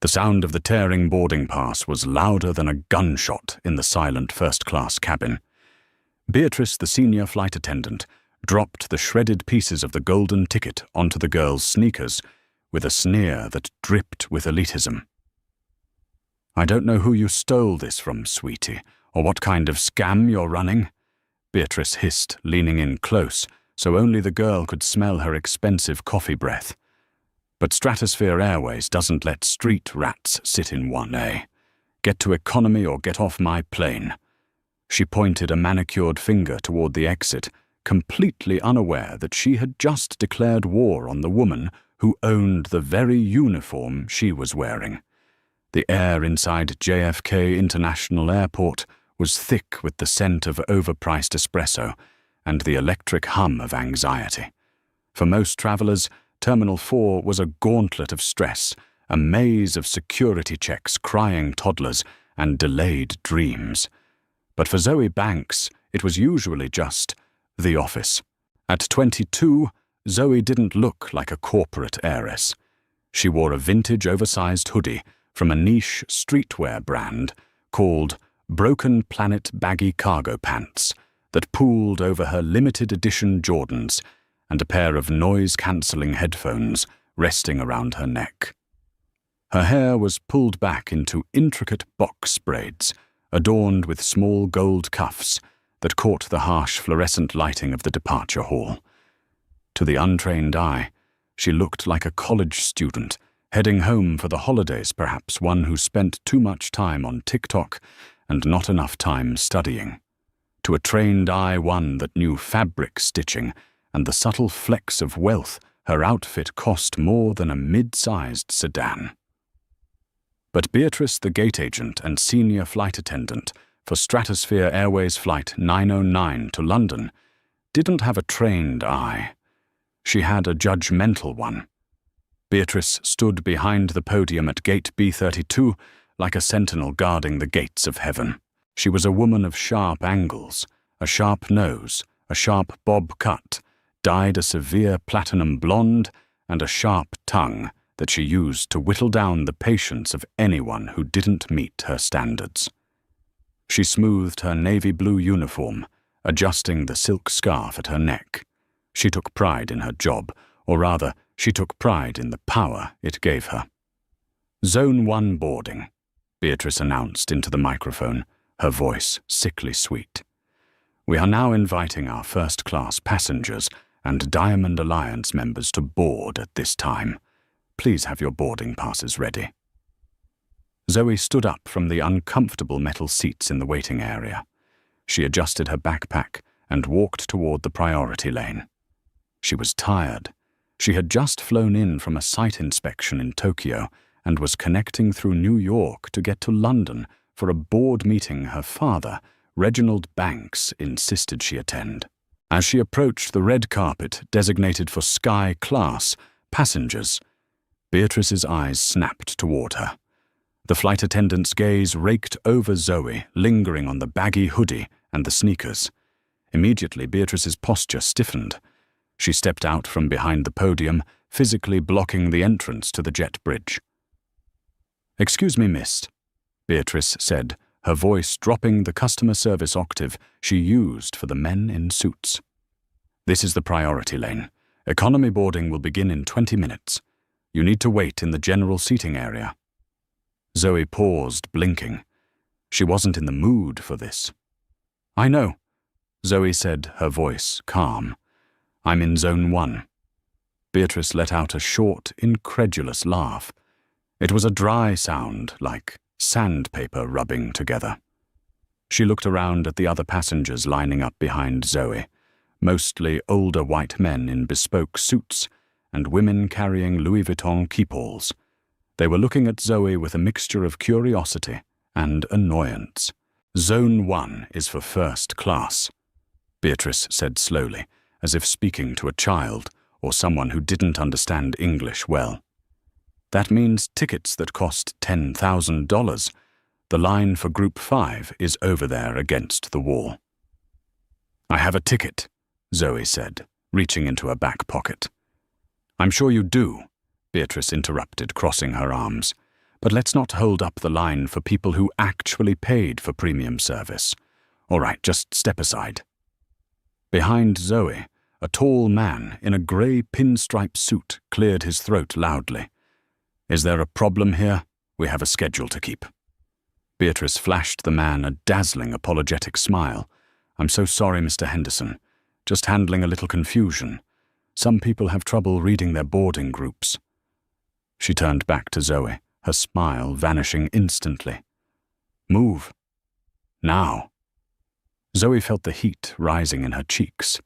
The sound of the tearing boarding pass was louder than a gunshot in the silent first-class cabin. Beatrice, the senior flight attendant, dropped the shredded pieces of the golden ticket onto the girl's sneakers with a sneer that dripped with elitism. "I don't know who you stole this from, sweetie, or what kind of scam you're running," Beatrice hissed, leaning in close, so only the girl could smell her expensive coffee breath. "But Stratosphere Airways doesn't let street rats sit in 1A. Get to economy or get off my plane." She pointed a manicured finger toward the exit, completely unaware that she had just declared war on the woman who owned the very uniform she was wearing. The air inside JFK International Airport was thick with the scent of overpriced espresso and the electric hum of anxiety. For most travelers, Terminal 4 was a gauntlet of stress, a maze of security checks, crying toddlers, and delayed dreams. But for Zoe Banks, it was usually just the office. At 22, Zoe didn't look like a corporate heiress. She wore a vintage oversized hoodie from a niche streetwear brand called Broken Planet Baggy Cargo Pants that pooled over her limited edition Jordans and a pair of noise-cancelling headphones resting around her neck. Her hair was pulled back into intricate box braids, adorned with small gold cuffs that caught the harsh fluorescent lighting of the departure hall. To the untrained eye, she looked like a college student, heading home for the holidays, perhaps one who spent too much time on TikTok and not enough time studying. To a trained eye, one that knew fabric stitching and the subtle flecks of wealth, her outfit cost more than a mid-sized sedan. But Beatrice, the gate agent and senior flight attendant for Stratosphere Airways Flight 909 to London, didn't have a trained eye. She had a judgmental one. Beatrice stood behind the podium at gate B32 like a sentinel guarding the gates of heaven. She was a woman of sharp angles, a sharp nose, a sharp bob cut, dyed a severe platinum blonde, and a sharp tongue that she used to whittle down the patience of anyone who didn't meet her standards. She smoothed her navy blue uniform, adjusting the silk scarf at her neck. She took pride in her job, or rather, she took pride in the power it gave her. "Zone 1 boarding," Beatrice announced into the microphone, her voice sickly sweet. "We are now inviting our first-class passengers and Diamond Alliance members to board at this time. Please have your boarding passes ready." Zoe stood up from the uncomfortable metal seats in the waiting area. She adjusted her backpack and walked toward the priority lane. She was tired. She had just flown in from a site inspection in Tokyo and was connecting through New York to get to London for a board meeting her father, Reginald Banks, insisted she attend. As she approached the red carpet designated for Sky Class passengers, Beatrice's eyes snapped toward her. The flight attendant's gaze raked over Zoe, lingering on the baggy hoodie and the sneakers. Immediately, Beatrice's posture stiffened. She stepped out from behind the podium, physically blocking the entrance to the jet bridge. "Excuse me, miss," Beatrice said, her voice dropping the customer service octave she used for the men in suits. "This is the priority lane. Economy boarding will begin in 20 minutes. You need to wait in the general seating area." Zoe paused, blinking. She wasn't in the mood for this. "I know," Zoe said, her voice calm. "I'm in Zone 1. Beatrice let out a short, incredulous laugh. It was a dry sound, like sandpaper rubbing together. She looked around at the other passengers lining up behind Zoe, mostly older white men in bespoke suits and women carrying Louis Vuitton keepalls. They were looking at Zoe with a mixture of curiosity and annoyance. "Zone 1 is for first class," Beatrice said slowly, as if speaking to a child or someone who didn't understand English well. "That means tickets that cost $10,000. The line for Group 5 is over there against the wall." "I have a ticket," Zoe said, reaching into her back pocket. "I'm sure you do," Beatrice interrupted, crossing her arms. But let's not hold up the line for people who actually paid for premium service. All right, just step aside. Behind Zoe, a tall man in a grey pinstripe suit cleared his throat loudly. Is there a problem here? We have a schedule to keep. Beatrice flashed the man a dazzling apologetic smile. I'm so sorry, Mr. Henderson. Just handling a little confusion. Some people have trouble reading their boarding groups. She turned back to Zoe, her smile vanishing instantly. Move. Now. Zoe felt the heat rising in her cheeks.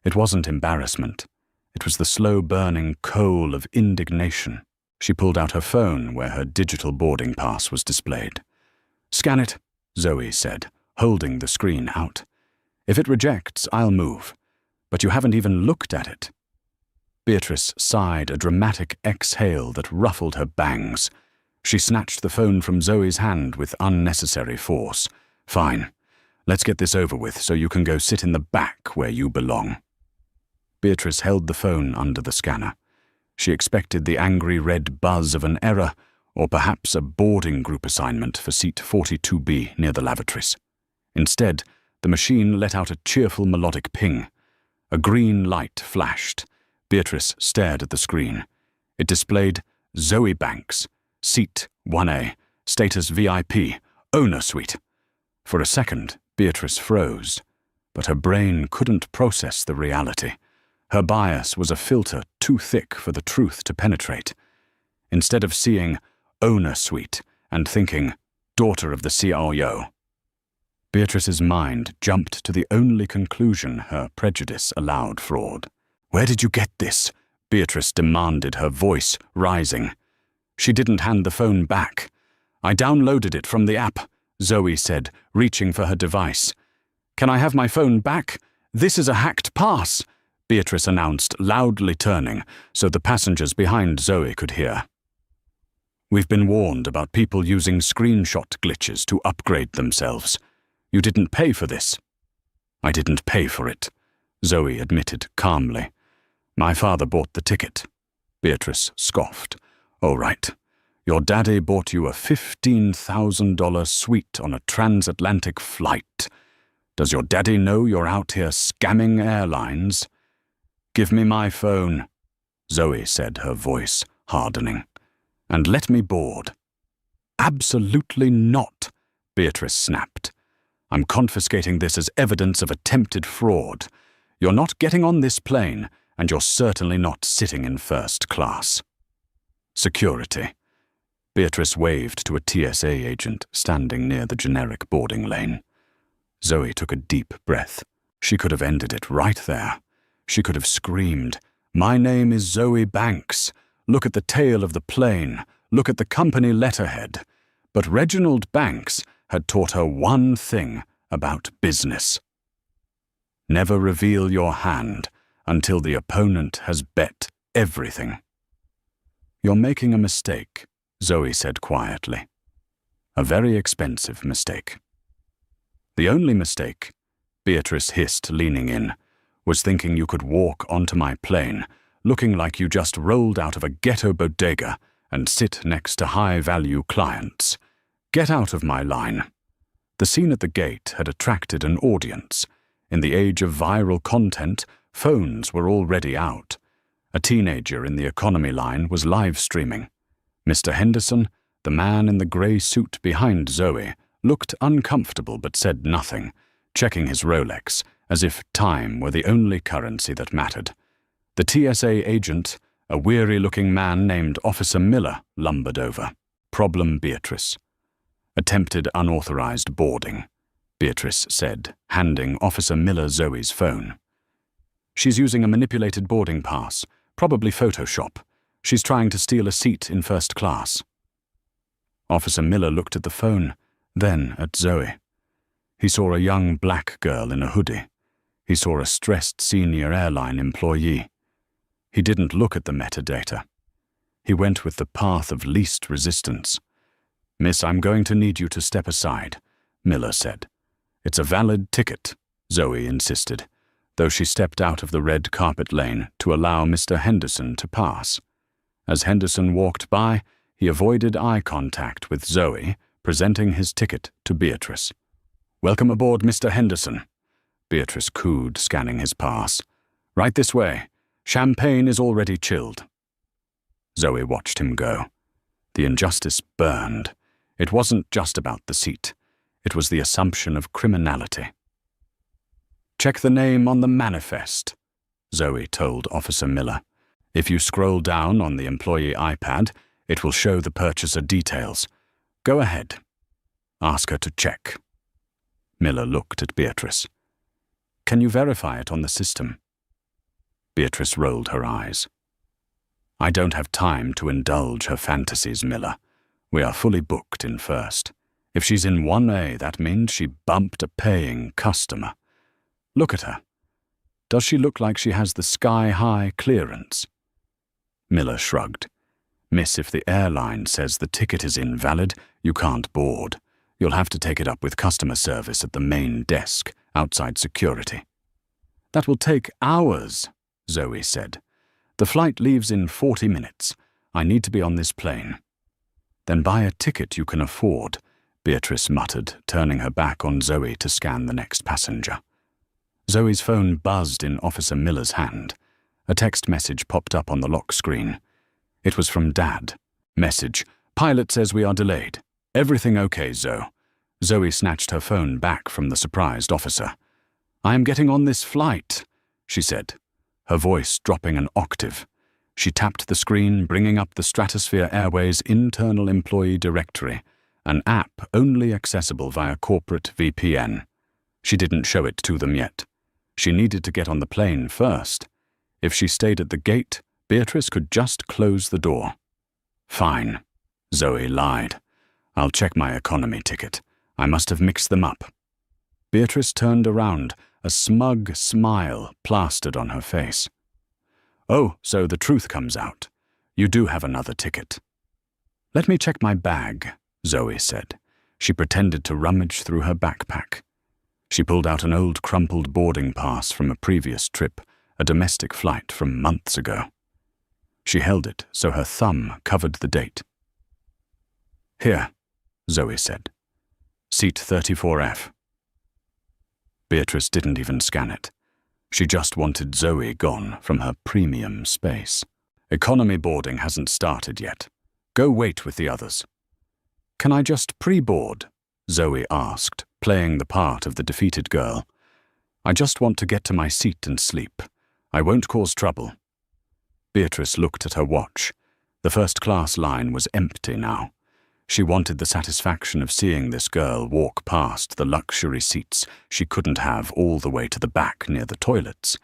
It wasn't embarrassment. It was the slow-burning coal of indignation. She pulled out her phone where her digital boarding pass was displayed. Scan it, Zoe said, holding the screen out. If it rejects, I'll move. But you haven't even looked at it. Beatrice sighed a dramatic exhale that ruffled her bangs. She snatched the phone from Zoe's hand with unnecessary force. Fine. Let's get this over with so you can go sit in the back where you belong. Beatrice held the phone under the scanner. She expected the angry red buzz of an error, or perhaps a boarding group assignment for seat 42B near the lavatories. Instead, the machine let out a cheerful melodic ping. A green light flashed. Beatrice stared at the screen. It displayed Zoe Banks, seat 1A, status VIP, owner suite. For a second, Beatrice froze, but her brain couldn't process the reality. Her bias was a filter too thick for the truth to penetrate. Instead of seeing owner suite and thinking daughter of the CRO, Beatrice's mind jumped to the only conclusion her prejudice allowed fraud. Where did you get this? Beatrice demanded, her voice rising. She didn't hand the phone back. I downloaded it from the app, Zoe said, reaching for her device. Can I have my phone back? This is a hacked pass, Beatrice announced, loudly turning so the passengers behind Zoe could hear. We've been warned about people using screenshot glitches to upgrade themselves. You didn't pay for this. I didn't pay for it, Zoe admitted calmly. My father bought the ticket. Beatrice scoffed. Oh, right. Your daddy bought you a $15,000 suite on a transatlantic flight. Does your daddy know you're out here scamming airlines? Give me my phone, Zoe said, her voice hardening. And let me board. Absolutely not, Beatrice snapped. I'm confiscating this as evidence of attempted fraud. You're not getting on this plane, and you're certainly not sitting in first class. Security. Beatrice waved to a TSA agent standing near the generic boarding lane. Zoe took a deep breath. She could have ended it right there. She could have screamed, My name is Zoe Banks. Look at the tail of the plane. Look at the company letterhead. But Reginald Banks had taught her one thing about business. Never reveal your hand until the opponent has bet everything. You're making a mistake, Zoe said quietly. A very expensive mistake. The only mistake, Beatrice hissed, leaning in, was thinking you could walk onto my plane, looking like you just rolled out of a ghetto bodega and sit next to high-value clients. Get out of my line. The scene at the gate had attracted an audience. In the age of viral content, phones were already out. A teenager in the economy line was live streaming. Mr. Henderson, the man in the grey suit behind Zoe, looked uncomfortable but said nothing, checking his Rolex, as if time were the only currency that mattered. The TSA agent, a weary-looking man named Officer Miller, lumbered over. Problem Beatrice. Attempted unauthorized boarding, Beatrice said, handing Officer Miller Zoe's phone. She's using a manipulated boarding pass, probably Photoshop. She's trying to steal a seat in first class. Officer Miller looked at the phone, then at Zoe. He saw a young black girl in a hoodie. He saw a stressed senior airline employee. He didn't look at the metadata. He went with the path of least resistance. Miss, I'm going to need you to step aside, Miller said. It's a valid ticket, Zoe insisted, though she stepped out of the red carpet lane to allow Mr. Henderson to pass. As Henderson walked by, He avoided eye contact with Zoe, presenting his ticket to Beatrice. "Welcome aboard, Mr. Henderson," Beatrice cooed, scanning his pass. "Right this way. Champagne is already chilled." Zoe watched him go. The injustice burned. It wasn't just about the seat. It was the assumption of criminality. "Check the name on the manifest," Zoe told Officer Miller. "If you scroll down on the employee iPad, it will show the purchaser details. Go ahead. Ask her to check." Miller looked at Beatrice. "Can you verify it on the system?" Beatrice rolled her eyes. "I don't have time to indulge her fantasies, Miller. We are fully booked in first. If she's in 1A, that means she bumped a paying customer. Look at her. Does she look like she has the sky-high clearance?" Miller shrugged. "Miss, if the airline says the ticket is invalid, you can't board. You'll have to take it up with customer service at the main desk, outside security." "That will take hours," Zoe said. "The flight leaves in 40 minutes. I need to be on this plane." "Then buy a ticket you can afford," Beatrice muttered, turning her back on Zoe to scan the next passenger. Zoe's phone buzzed in Officer Miller's hand. A text message popped up on the lock screen. It was from Dad. Message: "Pilot says we are delayed. Everything okay, Zoe?" Zoe snatched her phone back from the surprised officer. "I am getting on this flight," she said, her voice dropping an octave. She tapped the screen, bringing up the Stratosphere Airways internal employee directory, an app only accessible via corporate VPN. She didn't show it to them yet. She needed to get on the plane first. If she stayed at the gate, Beatrice could just close the door. "Fine," Zoe lied. "I'll check my economy ticket. I must have mixed them up." Beatrice turned around, a smug smile plastered on her face. "Oh, so the truth comes out. You do have another ticket." "Let me check my bag," Zoe said. She pretended to rummage through her backpack. She pulled out an old crumpled boarding pass from a previous trip, a domestic flight from months ago. She held it so her thumb covered the date. "Here," Zoe said. "Seat 34F. Beatrice didn't even scan it. She just wanted Zoe gone from her premium space. "Economy boarding hasn't started yet. Go wait with the others." "Can I just pre-board?" Zoe asked, playing the part of the defeated girl. "I just want to get to my seat and sleep. I won't cause trouble." Beatrice looked at her watch. The first-class line was empty now. She wanted the satisfaction of seeing this girl walk past the luxury seats she couldn't have all the way to the back near the toilets.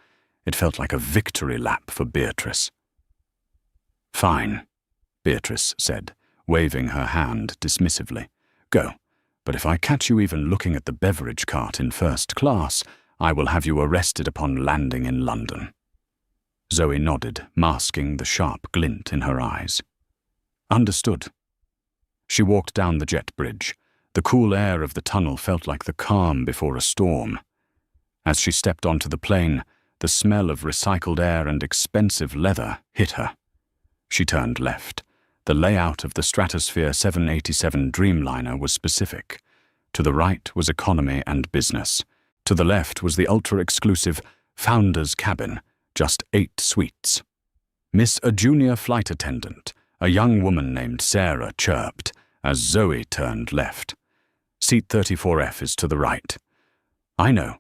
It felt like a victory lap for Beatrice. "Fine," Beatrice said, waving her hand dismissively. "Go. But if I catch you even looking at the beverage cart in first class, I will have you arrested upon landing in London." Zoe nodded, masking the sharp glint in her eyes. "Understood." She walked down the jet bridge. The cool air of the tunnel felt like the calm before a storm. As she stepped onto the plane, the smell of recycled air and expensive leather hit her. She turned left. The layout of the Stratosphere 787 Dreamliner was specific. To the right was economy and business. To the left was the ultra-exclusive Founder's Cabin, just 8 suites. "Miss a junior flight attendant," a young woman named Sarah chirped as Zoe turned left. "Seat 34F is to the right." "I know,"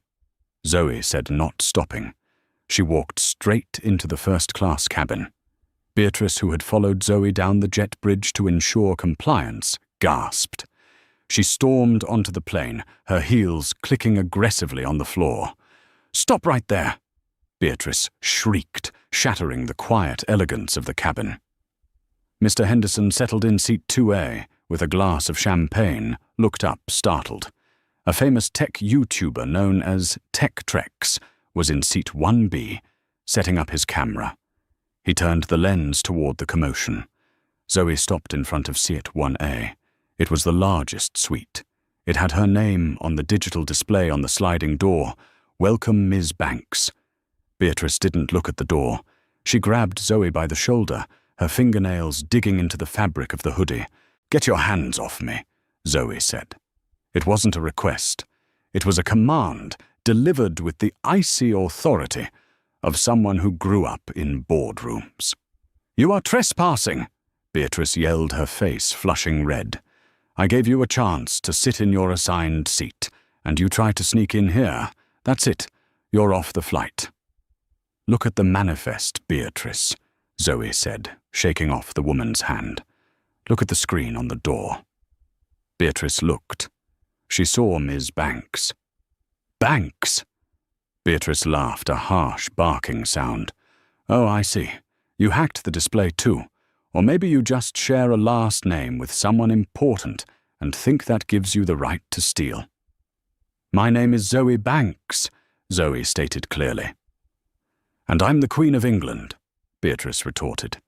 Zoe said, not stopping. She walked straight into the first-class cabin. Beatrice, who had followed Zoe down the jet bridge to ensure compliance, gasped. She stormed onto the plane, her heels clicking aggressively on the floor. "Stop right there!" Beatrice shrieked, shattering the quiet elegance of the cabin. Mr. Henderson settled in seat 2A with a glass of champagne, looked up, startled. A famous tech YouTuber known as Tech Trex was in seat 1B, setting up his camera. He turned the lens toward the commotion. Zoe stopped in front of seat 1A. It was the largest suite. It had her name on the digital display on the sliding door. "Welcome, Ms. Banks." Beatrice didn't look at the door. She grabbed Zoe by the shoulder, her fingernails digging into the fabric of the hoodie. "Get your hands off me," Zoe said. It wasn't a request. It was a command delivered with the icy authority of someone who grew up in boardrooms. "You are trespassing," Beatrice yelled, her face flushing red. "I gave you a chance to sit in your assigned seat, and you tried to sneak in here. That's it. You're off the flight." "Look at the manifest, Beatrice," Zoe said, shaking off the woman's hand. "Look at the screen on the door." Beatrice looked. She saw Ms. Banks. "Banks?" Beatrice laughed, a harsh, barking sound. "Oh, I see. You hacked the display too. Or maybe you just share a last name with someone important and think that gives you the right to steal." "My name is Zoe Banks," Zoe stated clearly. "And I'm the Queen of England," Beatrice retorted.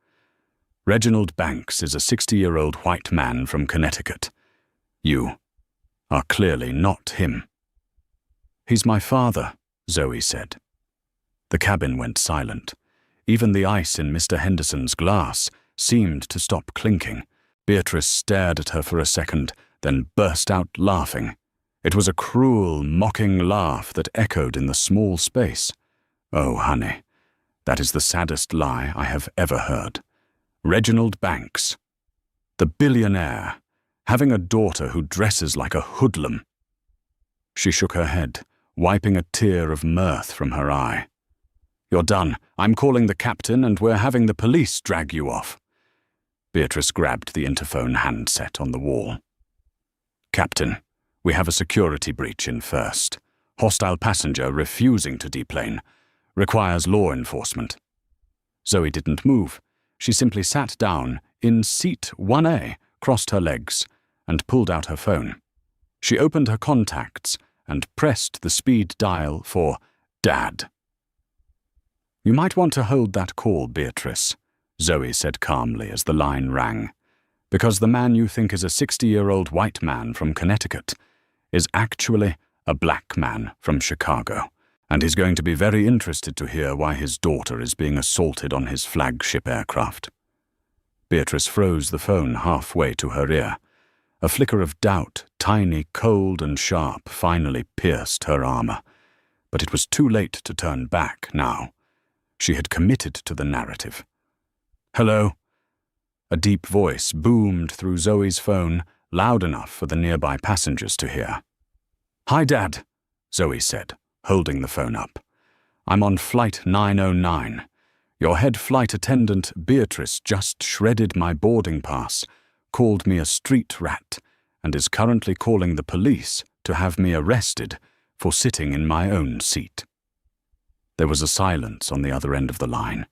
"Reginald Banks is a 60-year-old white man from Connecticut. You are clearly not him." "He's my father," Zoe said. The cabin went silent. Even the ice in Mr. Henderson's glass seemed to stop clinking. Beatrice stared at her for a second, then burst out laughing. It was a cruel, mocking laugh that echoed in the small space. "Oh, honey, that is the saddest lie I have ever heard. Reginald Banks, the billionaire, having a daughter who dresses like a hoodlum." She shook her head, wiping a tear of mirth from her eye. "You're done. I'm calling the captain and we're having the police drag you off." Beatrice grabbed the interphone handset on the wall. "Captain, we have a security breach in First. Hostile passenger refusing to deplane. Requires law enforcement." Zoe didn't move. She simply sat down in seat 1A, crossed her legs, and pulled out her phone. She opened her contacts and pressed the speed dial for Dad. "You might want to hold that call, Beatrice," Zoe said calmly as the line rang, "because the man you think is a 60-year-old white man from Connecticut is actually a black man from Chicago, and he's going to be very interested to hear why his daughter is being assaulted on his flagship aircraft." Beatrice froze the phone halfway to her ear. A flicker of doubt, tiny, cold and sharp, finally pierced her armor. But it was too late to turn back now. She had committed to the narrative. "Hello?" A deep voice boomed through Zoe's phone, loud enough for the nearby passengers to hear. "Hi, Dad," Zoe said, holding the phone up. "I'm on flight 909. Your head flight attendant, Beatrice, just shredded my boarding pass, called me a street rat, and is currently calling the police to have me arrested for sitting in my own seat." There was a silence on the other end of the line,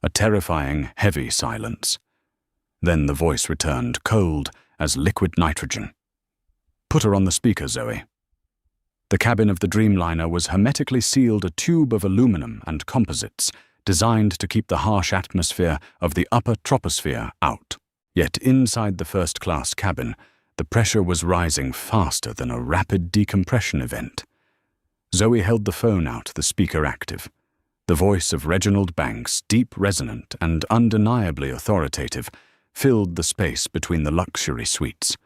a terrifying, heavy silence. Then the voice returned, cold as liquid nitrogen. "Put her on the speaker, Zoe." The cabin of the Dreamliner was hermetically sealed, a tube of aluminum and composites, designed to keep the harsh atmosphere of the upper troposphere out. Yet inside the first-class cabin, the pressure was rising faster than a rapid decompression event. Zoe held the phone out, the speaker active. The voice of Reginald Banks, deep resonant and undeniably authoritative, filled the space between the luxury suites.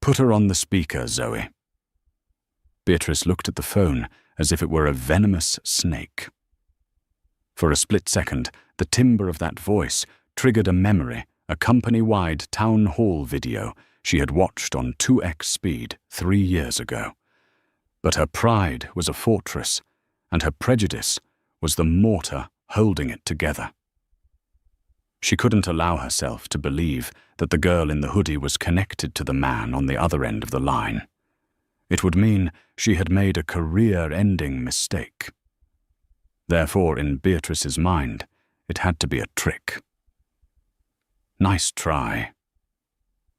"Put her on the speaker, Zoe." Beatrice looked at the phone as if it were a venomous snake. For a split second, the timbre of that voice triggered a memory, a company-wide town hall video she had watched on 2x speed 3 years ago. But her pride was a fortress, and her prejudice was the mortar holding it together. She couldn't allow herself to believe that the girl in the hoodie was connected to the man on the other end of the line. It would mean she had made a career-ending mistake. Therefore, in Beatrice's mind, it had to be a trick. "Nice try."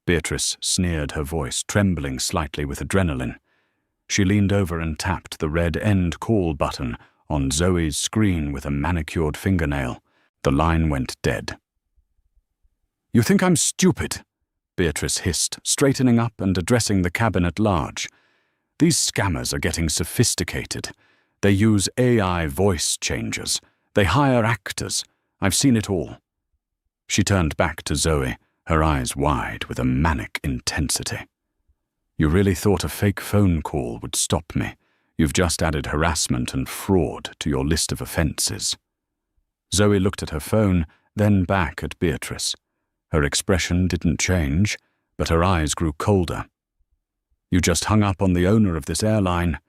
Beatrice sneered, her voice trembling slightly with adrenaline. She leaned over and tapped the red end call button on Zoe's screen with a manicured fingernail. The line went dead. "You think I'm stupid?" Beatrice hissed, straightening up and addressing the cabin at large. "These scammers are getting sophisticated. They use AI voice changers. They hire actors. I've seen it all." She turned back to Zoe, her eyes wide with a manic intensity. You really thought a fake phone call would stop me? You've just added harassment and fraud to your list of offences. Zoe looked at her phone, then back at Beatrice. Her expression didn't change, but her eyes grew colder. You just hung up on the owner of this airline.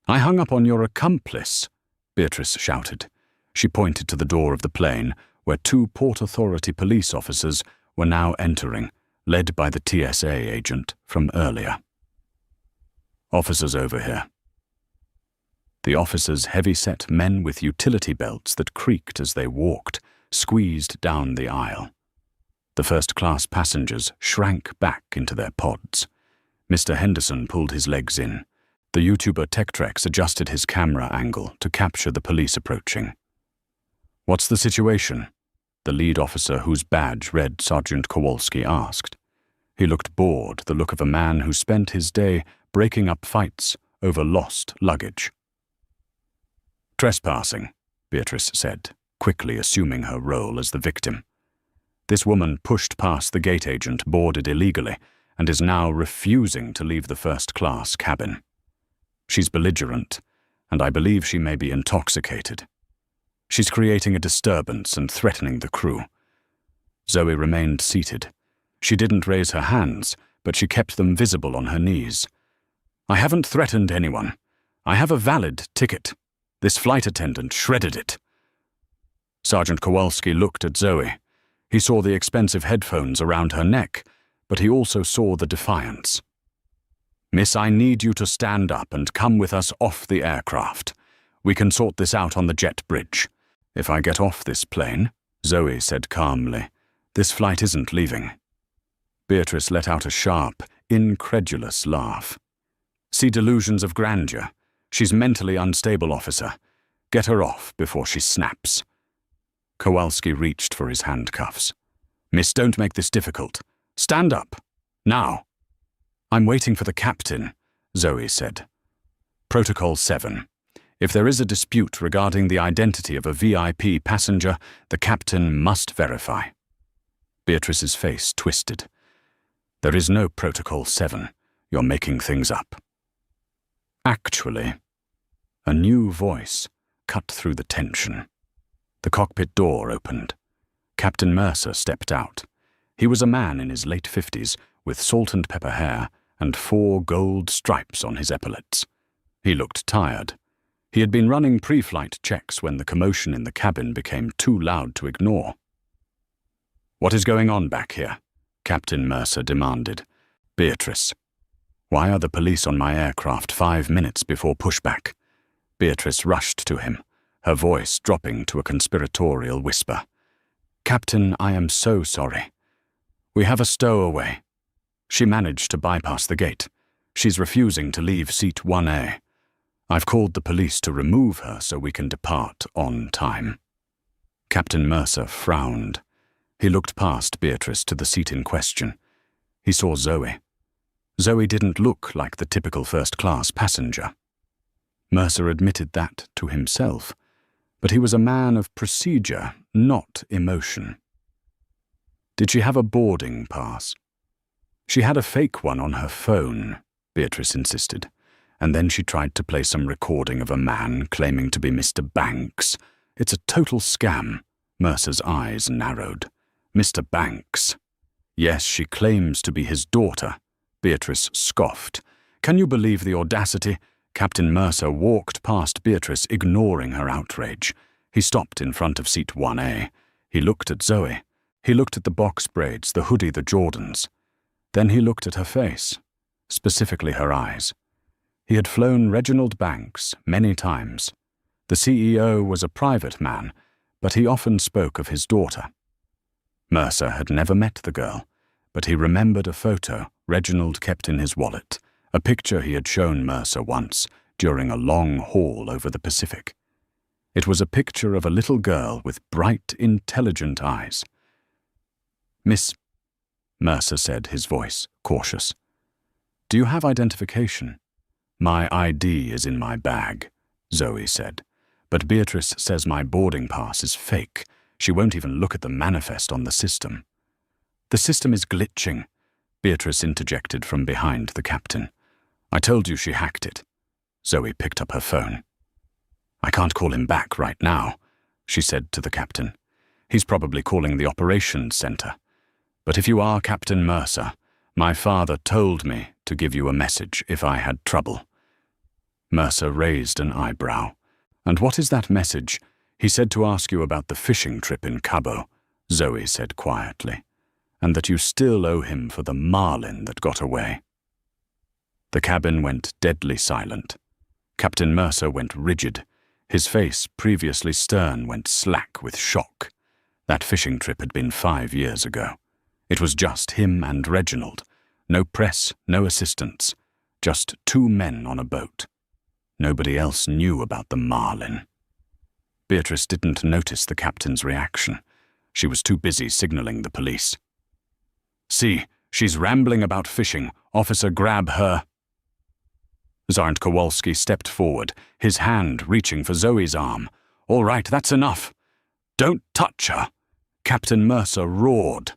I hung up on your accomplice, Beatrice shouted. She pointed to the door of the plane, where 2 Port Authority police officers were now entering, led by the TSA agent from earlier. Officers over here. The officers, heavy-set men with utility belts that creaked as they walked, squeezed down the aisle. The first-class passengers shrank back into their pods. Mr. Henderson pulled his legs in. The YouTuber Techtrex adjusted his camera angle to capture the police approaching. What's the situation? The lead officer, whose badge read Sergeant Kowalski, asked. He looked bored, the look of a man who spent his day breaking up fights over lost luggage. Trespassing, Beatrice said, quickly assuming her role as the victim. This woman pushed past the gate agent boarded illegally and is now refusing to leave the first-class cabin. She's belligerent, and I believe she may be intoxicated. She's creating a disturbance and threatening the crew. Zoe remained seated. She didn't raise her hands, but she kept them visible on her knees. I haven't threatened anyone. I have a valid ticket. This flight attendant shredded it. Sergeant Kowalski looked at Zoe. He saw the expensive headphones around her neck, but he also saw the defiance. Miss, I need you to stand up and come with us off the aircraft. We can sort this out on the jet bridge. If I get off this plane, Zoe said calmly, this flight isn't leaving. Beatrice let out a sharp, incredulous laugh. See delusions of grandeur. She's mentally unstable, officer. Get her off before she snaps. Kowalski reached for his handcuffs. Miss, don't make this difficult. Stand up. Now. I'm waiting for the captain, Zoe said. Protocol 7. If there is a dispute regarding the identity of a VIP passenger, the captain must verify. Beatrice's face twisted. There is no Protocol 7. You're making things up. Actually, a new voice cut through the tension. The cockpit door opened. Captain Mercer stepped out. He was a man in his late 50s, with salt and pepper hair and 4 gold stripes on his epaulets. He looked tired. He had been running pre-flight checks when the commotion in the cabin became too loud to ignore. What is going on back here? Captain Mercer demanded. Beatrice. Why are the police on my aircraft 5 minutes before pushback? Beatrice rushed to him, her voice dropping to a conspiratorial whisper. Captain, I am so sorry. We have a stowaway. She managed to bypass the gate. She's refusing to leave seat 1A. I've called the police to remove her so we can depart on time. Captain Mercer frowned. He looked past Beatrice to the seat in question. He saw Zoe. Zoe didn't look like the typical first-class passenger. Mercer admitted that to himself, but he was a man of procedure, not emotion. Did she have a boarding pass? She had a fake one on her phone, Beatrice insisted, and then she tried to play some recording of a man claiming to be Mr. Banks. It's a total scam. Mercer's eyes narrowed. Mr. Banks. Yes, she claims to be his daughter. Beatrice scoffed. Can you believe the audacity? Captain Mercer walked past Beatrice, ignoring her outrage. He stopped in front of seat 1A. He looked at Zoe. He looked at the box braids, the hoodie, the Jordans. Then he looked at her face, specifically her eyes. He had flown Reginald Banks many times. The CEO was a private man, but he often spoke of his daughter. Mercer had never met the girl, but he remembered a photo Reginald kept in his wallet, a picture he had shown Mercer once during a long haul over the Pacific. It was a picture of a little girl with bright, intelligent eyes. Miss, Mercer said, his voice cautious. Do you have identification? My ID is in my bag, Zoe said, but Beatrice says my boarding pass is fake. She won't even look at the manifest on the system. The system is glitching, Beatrice interjected from behind the captain. I told you she hacked it. Zoe picked up her phone. I can't call him back right now, she said to the captain. He's probably calling the operations center. But if you are Captain Mercer, my father told me to give you a message if I had trouble. Mercer raised an eyebrow. And what is that message? He said to ask you about the fishing trip in Cabo, Zoe said quietly, and that you still owe him for the marlin that got away. The cabin went deadly silent. Captain Mercer went rigid. His face, previously stern, went slack with shock. That fishing trip had been 5 years ago. It was just him and Reginald. No press, no assistants. Just 2 men on a boat. Nobody else knew about the marlin. Beatrice didn't notice the captain's reaction. She was too busy signaling the police. See, she's rambling about fishing. Officer, grab her. Sergeant Kowalski stepped forward, his hand reaching for Zoe's arm. All right, that's enough. Don't touch her. Captain Mercer roared.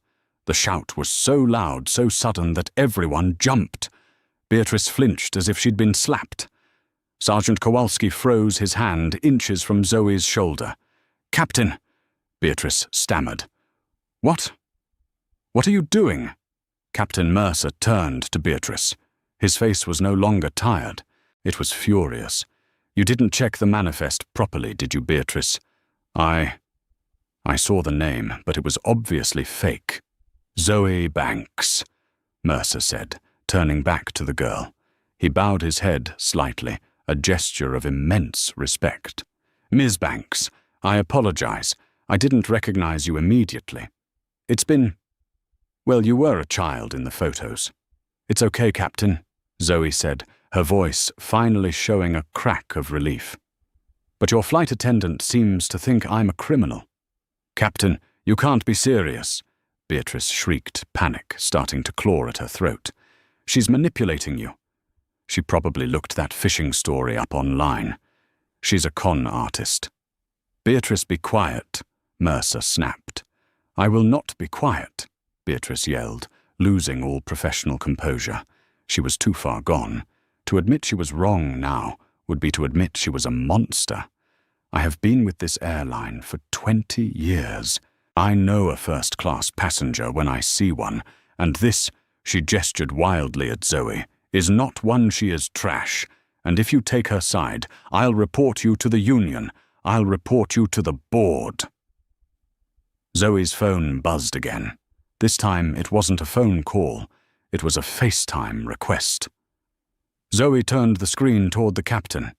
The shout was so loud, so sudden that everyone jumped. Beatrice flinched as if she'd been slapped. Sergeant Kowalski froze his hand inches from Zoe's shoulder. Captain, Beatrice stammered. What? What are you doing? Captain Mercer turned to Beatrice. His face was no longer tired. It was furious. You didn't check the manifest properly, did you, Beatrice? I saw the name, but it was obviously fake. Zoe Banks, Mercer said, turning back to the girl. He bowed his head slightly, a gesture of immense respect. Ms. Banks, I apologize. I didn't recognize you immediately. It's been... Well, you were a child in the photos. It's okay, Captain, Zoe said, her voice finally showing a crack of relief. But your flight attendant seems to think I'm a criminal. Captain, you can't be serious, Beatrice shrieked, panic starting to claw at her throat. She's manipulating you. She probably looked that fishing story up online. She's a con artist. Beatrice, be quiet, Mercer snapped. I will not be quiet, Beatrice yelled, losing all professional composure. She was too far gone. To admit she was wrong now would be to admit she was a monster. I have been with this airline for 20 years. I know a first-class passenger when I see one, and this, she gestured wildly at Zoe, is not one. She is trash, and if you take her side, I'll report you to the union. I'll report you to the board. Zoe's phone buzzed again. This time it wasn't a phone call, it was a FaceTime request. Zoe turned the screen toward the captain.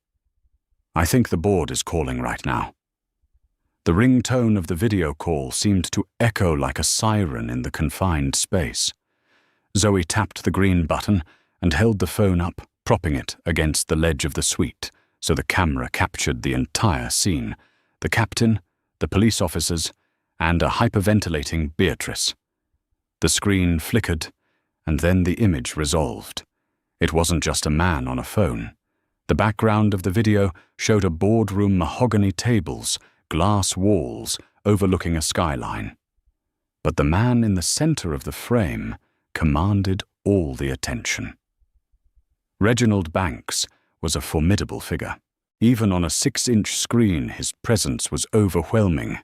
I think the board is calling right now. The ringtone of the video call seemed to echo like a siren in the confined space. Zoe tapped the green button and held the phone up, propping it against the ledge of the suite, so the camera captured the entire scene, the captain, the police officers, and a hyperventilating Beatrice. The screen flickered, and then the image resolved. It wasn't just a man on a phone. The background of the video showed a boardroom mahogany tables, glass walls overlooking a skyline. But the man in the center of the frame commanded all the attention. Reginald Banks was a formidable figure. Even on a 6-inch screen, his presence was overwhelming.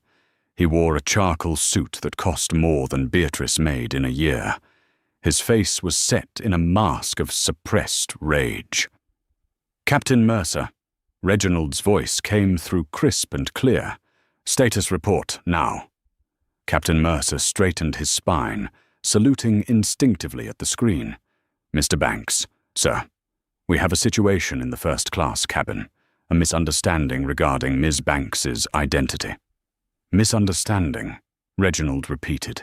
He wore a charcoal suit that cost more than Beatrice made in a year. His face was set in a mask of suppressed rage. Captain Mercer, Reginald's voice came through crisp and clear. Status report, now. Captain Mercer straightened his spine, saluting instinctively at the screen. Mr. Banks, sir, we have a situation in the first-class cabin, a misunderstanding regarding Ms. Banks's identity. Misunderstanding, Reginald repeated.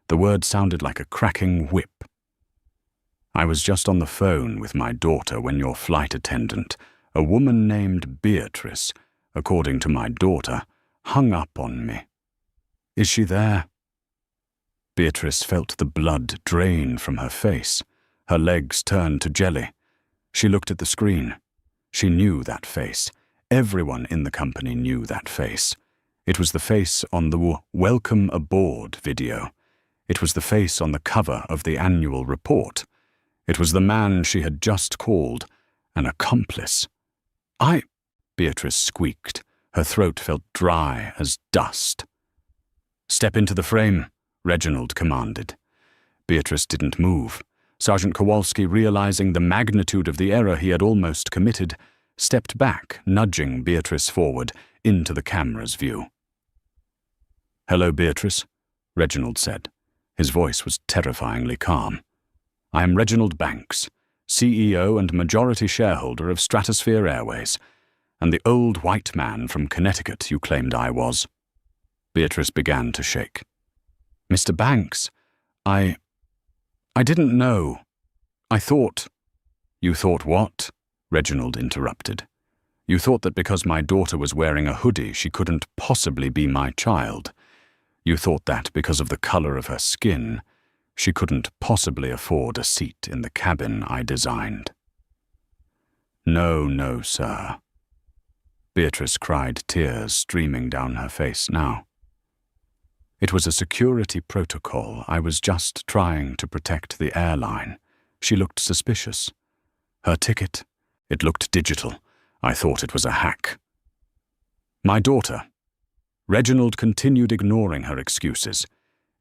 The word sounded like a cracking whip. I was just on the phone with my daughter when your flight attendant, a woman named Beatrice, according to my daughter, hung up on me. Is she there? Beatrice felt the blood drain from her face. Her legs turned to jelly. She looked at the screen. She knew that face. Everyone in the company knew that face. It was the face on the Welcome Aboard video. It was the face on the cover of the annual report. It was the man she had just called an accomplice. Beatrice squeaked. Her throat felt dry as dust. "Step into the frame," Reginald commanded. Beatrice didn't move. Sergeant Kowalski, realizing the magnitude of the error he had almost committed, stepped back, nudging Beatrice forward into the camera's view. "Hello, Beatrice," Reginald said. His voice was terrifyingly calm. "I am Reginald Banks, CEO and majority shareholder of Stratosphere Airways, and the old white man from Connecticut you claimed I was." Beatrice began to shake. "Mr. Banks, I didn't know. I thought—" "You thought what?" Reginald interrupted. "You thought that because my daughter was wearing a hoodie, she couldn't possibly be my child. You thought that because of the color of her skin, she couldn't possibly afford a seat in the cabin I designed." No, sir." Beatrice cried, tears streaming down her face now. "It was a security protocol. I was just trying to protect the airline." She looked suspicious. "Her ticket, it looked digital. I thought it was a hack." "My daughter," Reginald continued, ignoring her excuses,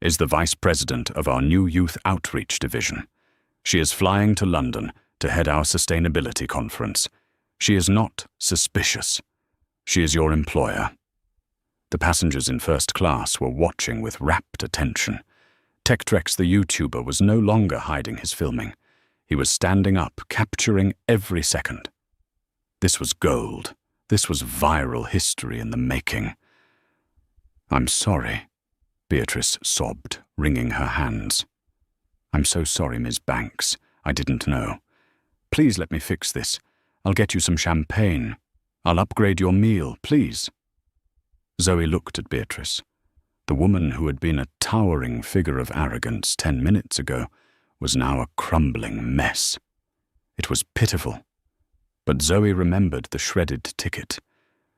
"is the vice president of our new youth outreach division. She is flying to London to head our sustainability conference. She is not suspicious. She is your employer." The passengers in first class were watching with rapt attention. TechTrex the YouTuber was no longer hiding his filming. He was standing up, capturing every second. This was gold. This was viral history in the making. "I'm sorry," Beatrice sobbed, wringing her hands. "I'm so sorry, Ms. Banks. I didn't know. Please let me fix this. I'll get you some champagne. I'll upgrade your meal, please." Zoe looked at Beatrice. The woman who had been a towering figure of arrogance 10 minutes ago was now a crumbling mess. It was pitiful. But Zoe remembered the shredded ticket.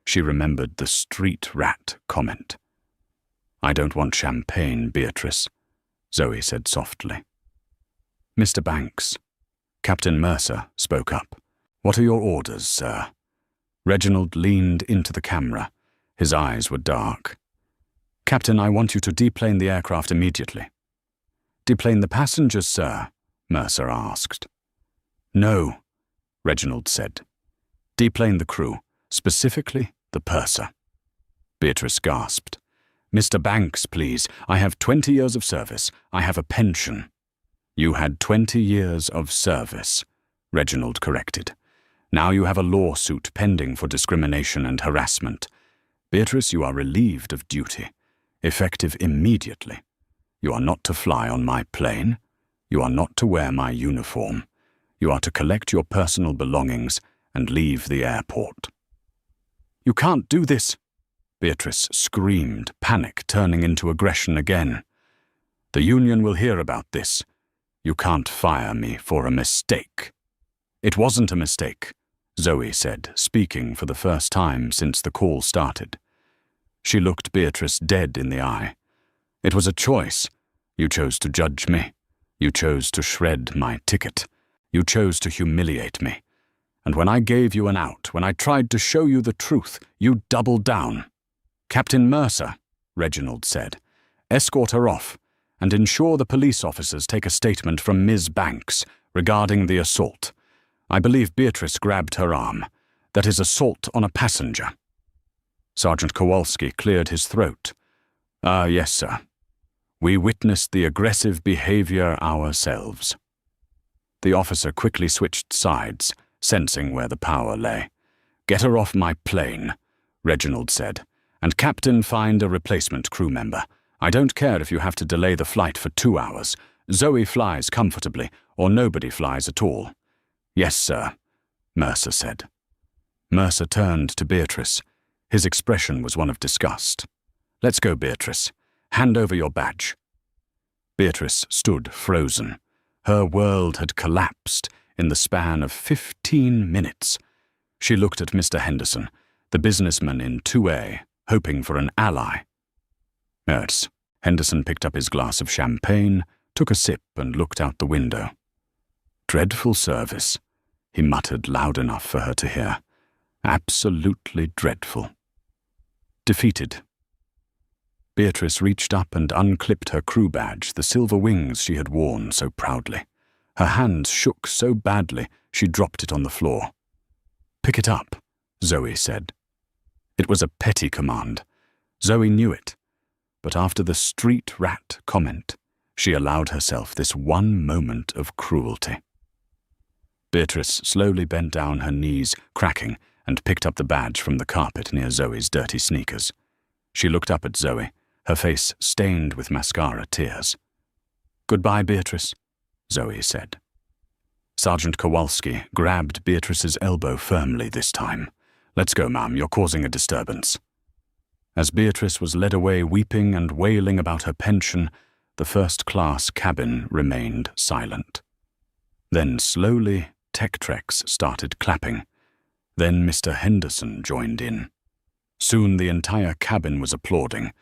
She remembered the street rat comment. "I don't want champagne, Beatrice," Zoe said softly. "Mr. Banks," Captain Mercer spoke up. "What are your orders, sir?" Reginald leaned into the camera. His eyes were dark. "Captain, I want you to deplane the aircraft immediately." "Deplane the passengers, sir?" Mercer asked. "No," Reginald said. "Deplane the crew, specifically the purser." Beatrice gasped. "Mr. Banks, please. I have 20 years of service. I have a pension." "You had 20 years of service," Reginald corrected. "Now you have a lawsuit pending for discrimination and harassment. Beatrice, you are relieved of duty, effective immediately. You are not to fly on my plane. You are not to wear my uniform. You are to collect your personal belongings and leave the airport." "You can't do this," Beatrice screamed, panic turning into aggression again. "The union will hear about this. You can't fire me for a mistake." "It wasn't a mistake," Zoe said, speaking for the first time since the call started. She looked Beatrice dead in the eye. "It was a choice. You chose to judge me. You chose to shred my ticket. You chose to humiliate me. And when I gave you an out, when I tried to show you the truth, you doubled down." "Captain Mercer," Reginald said, "escort her off and ensure the police officers take a statement from Ms. Banks regarding the assault. I believe Beatrice grabbed her arm. That is assault on a passenger." Sergeant Kowalski cleared his throat. Yes, sir. We witnessed the aggressive behavior ourselves." The officer quickly switched sides, sensing where the power lay. "Get her off my plane," Reginald said, "and Captain, find a replacement crew member. I don't care if you have to delay the flight for 2 hours. Zoe flies comfortably, or nobody flies at all." "Yes, sir," Mercer said. Mercer turned to Beatrice. His expression was one of disgust. "Let's go, Beatrice. Hand over your badge." Beatrice stood frozen. Her world had collapsed in the span of 15 minutes. She looked at Mr. Henderson, the businessman in 2A, hoping for an ally. Yes. Henderson picked up his glass of champagne, took a sip and looked out the window. Dreadful service, he muttered loud enough for her to hear. Absolutely dreadful. Defeated. Beatrice reached up and unclipped her crew badge, the silver wings she had worn so proudly. Her hands shook so badly she dropped it on the floor. "Pick it up," Zoe said. It was a petty command. Zoe knew it. But after the street rat comment, she allowed herself this one moment of cruelty. Beatrice slowly bent down, her knees cracking, and picked up the badge from the carpet near Zoe's dirty sneakers. She looked up at Zoe, her face stained with mascara tears. "Goodbye, Beatrice," Zoe said. Sergeant Kowalski grabbed Beatrice's elbow firmly this time. "Let's go, ma'am, you're causing a disturbance." As Beatrice was led away weeping and wailing about her pension, the first-class cabin remained silent. Then slowly, Tektrex started clapping. Then Mr. Henderson joined in. Soon the entire cabin was applauding.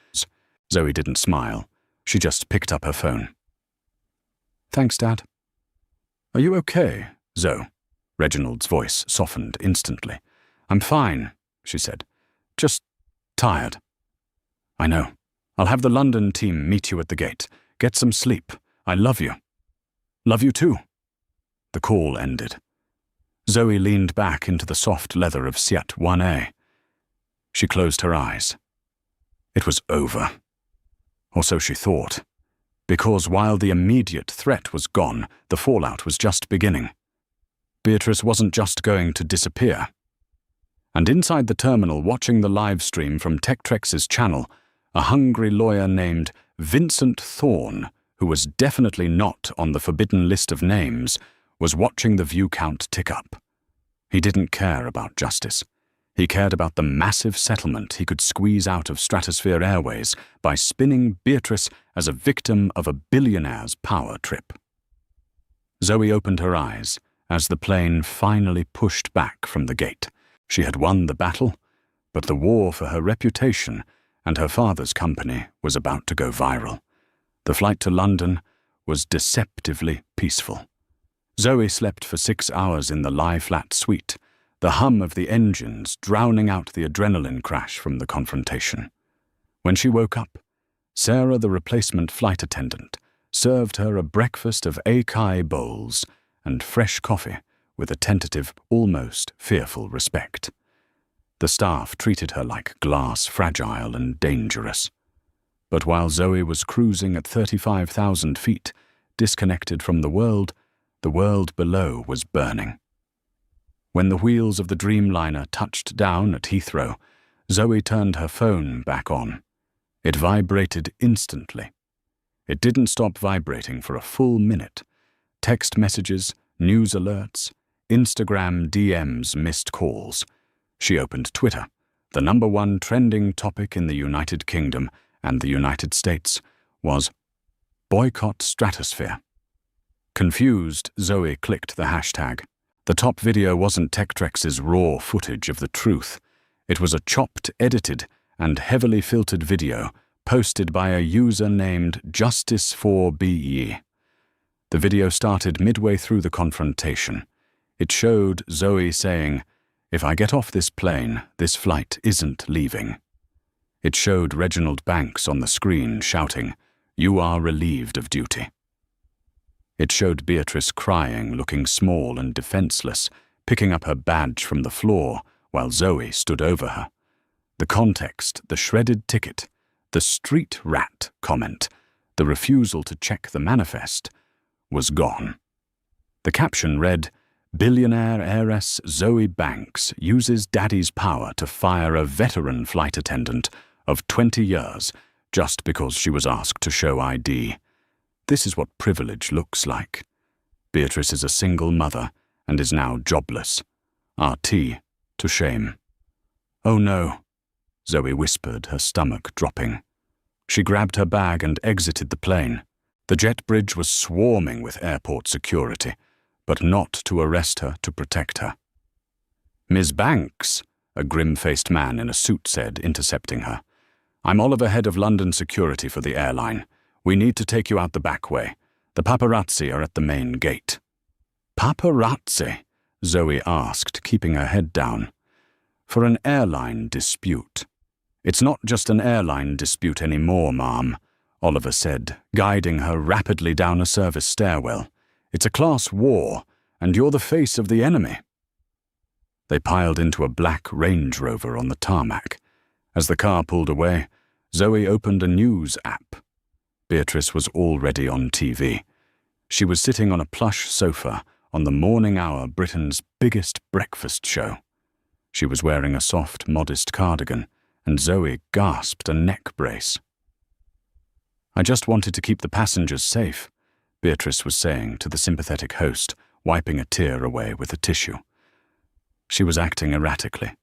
Zoe didn't smile. She just picked up her phone. "Thanks, Dad." "Are you okay, Zoe?" Reginald's voice softened instantly. "I'm fine," she said. "Just tired." "I know. I'll have the London team meet you at the gate. Get some sleep. I love you." "Love you too." The call ended. Zoe leaned back into the soft leather of Seat 1A. She closed her eyes. It was over. Or so she thought. Because while the immediate threat was gone, the fallout was just beginning. Beatrice wasn't just going to disappear. And inside the terminal, watching the live stream from Tektrex's channel, a hungry lawyer named Vincent Thorne, who was definitely not on the forbidden list of names, was watching the view count tick up. He didn't care about justice. He cared about the massive settlement he could squeeze out of Stratosphere Airways by spinning Beatrice as a victim of a billionaire's power trip. Zoe opened her eyes as the plane finally pushed back from the gate. She had won the battle, but the war for her reputation and her father's company was about to go viral. The flight to London was deceptively peaceful. Zoe slept for 6 hours in the lie-flat suite, the hum of the engines drowning out the adrenaline crash from the confrontation. When she woke up, Sarah, the replacement flight attendant, served her a breakfast of acai bowls and fresh coffee with a tentative, almost fearful respect. The staff treated her like glass, fragile and dangerous. But while Zoe was cruising at 35,000 feet, disconnected from the world below was burning. When the wheels of the Dreamliner touched down at Heathrow, Zoe turned her phone back on. It vibrated instantly. It didn't stop vibrating for a full minute. Text messages, news alerts, Instagram DMs, missed calls. She opened Twitter. The #1 trending topic in the United Kingdom and the United States was boycott Stratosphere. Confused, Zoe clicked the hashtag. The top video wasn't Tektrex's raw footage of the truth. It was a chopped, edited, and heavily filtered video posted by a user named Justice4BE. The video started midway through the confrontation. It showed Zoe saying, "If I get off this plane, this flight isn't leaving." It showed Reginald Banks on the screen shouting, "You are relieved of duty." It showed Beatrice crying, looking small and defenseless, picking up her badge from the floor while Zoe stood over her. The context, the shredded ticket, the street rat comment, the refusal to check the manifest, was gone. The caption read, "Billionaire heiress Zoe Banks uses daddy's power to fire a veteran flight attendant of 20 years just because she was asked to show ID. This is what privilege looks like. Beatrice is a single mother and is now jobless. RT to shame." "Oh no," Zoe whispered, her stomach dropping. She grabbed her bag and exited the plane. The jet bridge was swarming with airport security, but not to arrest her, to protect her. "Ms. Banks," a grim-faced man in a suit said, intercepting her. "I'm Oliver, head of London security for the airline. We need to take you out the back way. The paparazzi are at the main gate." "Paparazzi?" Zoe asked, keeping her head down. "For an airline dispute." "It's not just an airline dispute anymore, ma'am," Oliver said, guiding her rapidly down a service stairwell. "It's a class war, and you're the face of the enemy." They piled into a black Range Rover on the tarmac. As the car pulled away, Zoe opened a news app. Beatrice was already on TV. She was sitting on a plush sofa on the morning hour Britain's biggest breakfast show. She was wearing a soft, modest cardigan, and Zoe gasped a neck brace. "I just wanted to keep the passengers safe," Beatrice was saying to the sympathetic host, wiping a tear away with a tissue. She was acting erratically.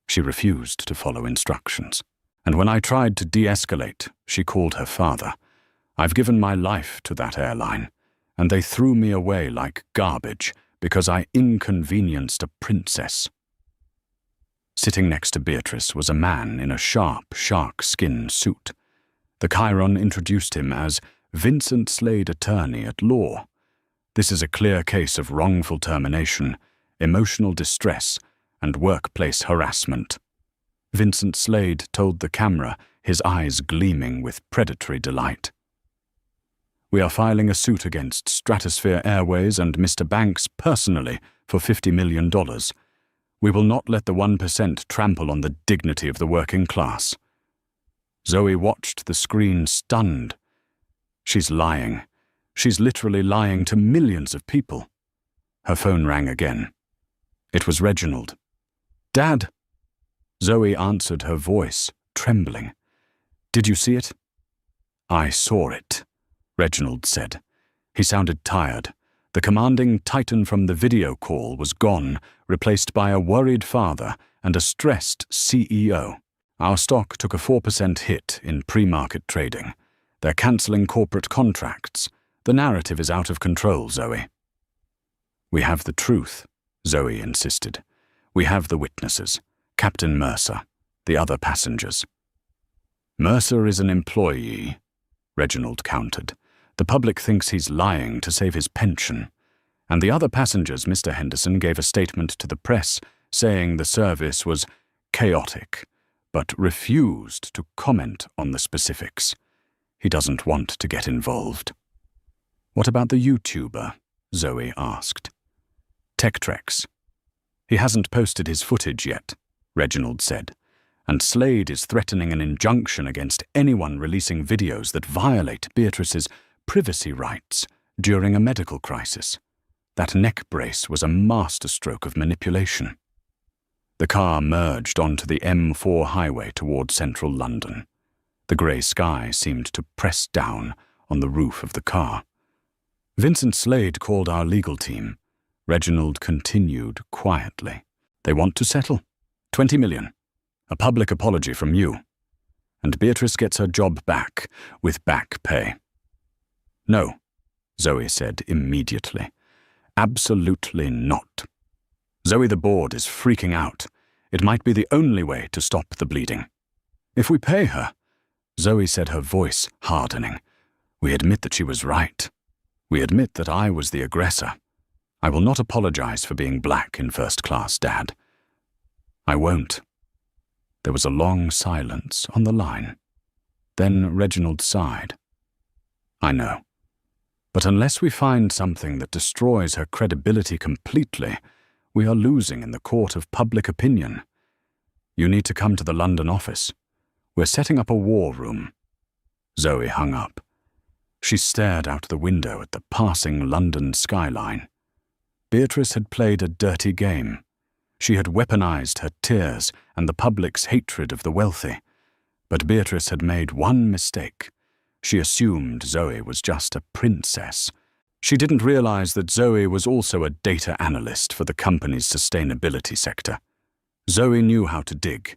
She refused to follow instructions. And when I tried to de-escalate, she called her father. "I've given my life to that airline, and they threw me away like garbage because I inconvenienced a princess." Sitting next to Beatrice was a man in a sharp shark-skin suit. The Chiron introduced him as Vincent Slade, attorney at law. "This is a clear case of wrongful termination, emotional distress, and workplace harassment," Vincent Slade told the camera, his eyes gleaming with predatory delight. "We are filing a suit against Stratosphere Airways and Mr. Banks personally for $50 million. We will not let the 1% trample on the dignity of the working class." Zoe watched the screen stunned. She's lying. She's literally lying to millions of people. Her phone rang again. It was Reginald. "Dad!" Zoe answered, her voice trembling. "Did you see it?" "I saw it," Reginald said. He sounded tired. The commanding titan from the video call was gone, replaced by a worried father and a stressed CEO. "Our stock took a 4% hit in pre-market trading. They're cancelling corporate contracts. The narrative is out of control, Zoe." "We have the truth," Zoe insisted. "We have the witnesses. Captain Mercer, the other passengers." "Mercer is an employee," Reginald countered. "The public thinks he's lying to save his pension. And the other passengers," Mr. Henderson gave a statement to the press saying the service was chaotic, but refused to comment on the specifics. He doesn't want to get involved. "What about the YouTuber?" Zoe asked. "Techtrex. He hasn't posted his footage yet," Reginald said, "and Slade is threatening an injunction against anyone releasing videos that violate Beatrice's privacy rights during a medical crisis. That neck brace was a masterstroke of manipulation." The car merged onto the M4 highway toward central London. The grey sky seemed to press down on the roof of the car. "Vincent Slade called our legal team," Reginald continued quietly. "They want to settle. 20 million. A public apology from you. And Beatrice gets her job back, with back pay." "No," Zoe said immediately. "Absolutely not. Zoe, the board is freaking out. It might be the only way to stop the bleeding." "If we pay her," Zoe said, her voice hardening, "we admit that she was right. We admit that I was the aggressor. I will not apologize for being black in first class, Dad. I won't." There was a long silence on the line. Then Reginald sighed. "I know. But unless we find something that destroys her credibility completely, we are losing in the court of public opinion. You need to come to the London office. We're setting up a war room." Zoe hung up. She stared out the window at the passing London skyline. Beatrice had played a dirty game. She had weaponized her tears and the public's hatred of the wealthy. But Beatrice had made one mistake. She assumed Zoe was just a princess. She didn't realize that Zoe was also a data analyst for the company's sustainability sector. Zoe knew how to dig,